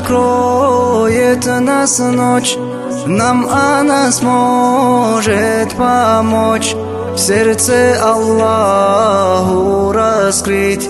накроет нас ночь, нам она сможет помочь. В сердце Аллаху раскрыть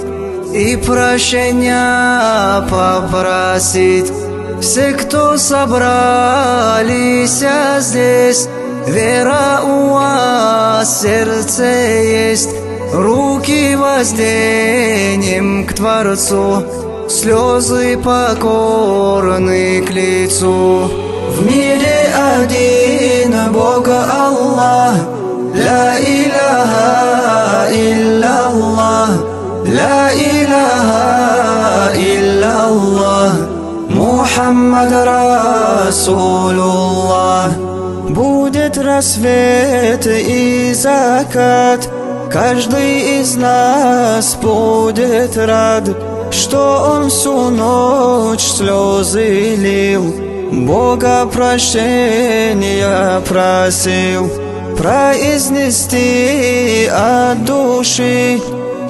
и прощения попросить. Все, кто собрались здесь, вера у вас в сердце есть. Руки возденем к Творцу, слезы покорны к лицу. В мире один Бог Аллах, ла иляха илляллах, ла иляха илляллах, Мухаммад Расулуллах. Будет рассвет и закат, каждый из нас будет рад, что он всю ночь слезы лил, Бога прощения просил. Произнести от души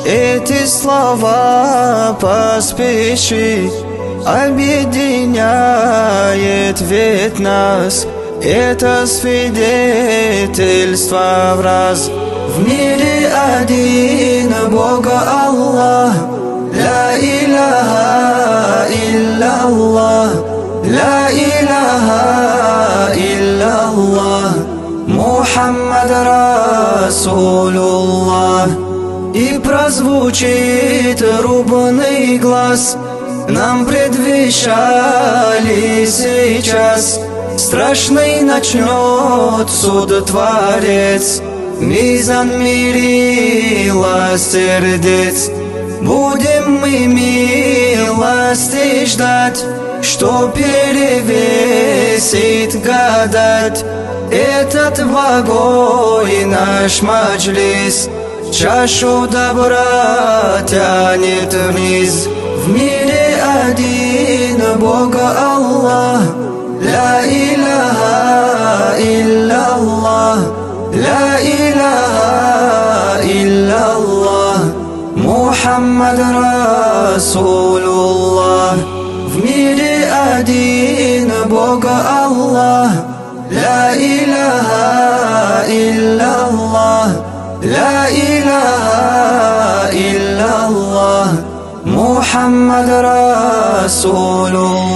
эти слова поспеши, объединяет ведь нас это свидетельство в раз. В мире один Бог Аллах, ла иляха илляллах, ла иляха илляллах, Мухаммад Расулуллах. И прозвучит трубный глас, нам предвещали сейчас, страшный начнет суд Творец, мизан милосердец. Будем мы милости ждать, что перевесит гадать этот благой наш маджлис, чашу добра тянет вниз. В мире один Бог Аллах, ла иляха илляллах, ла иляха илляллах, Мухаммад Расулуллах. В мире один Бог Аллах, ла иляха илляллах, ла иляха илляллах, Мухаммад Расулуллах.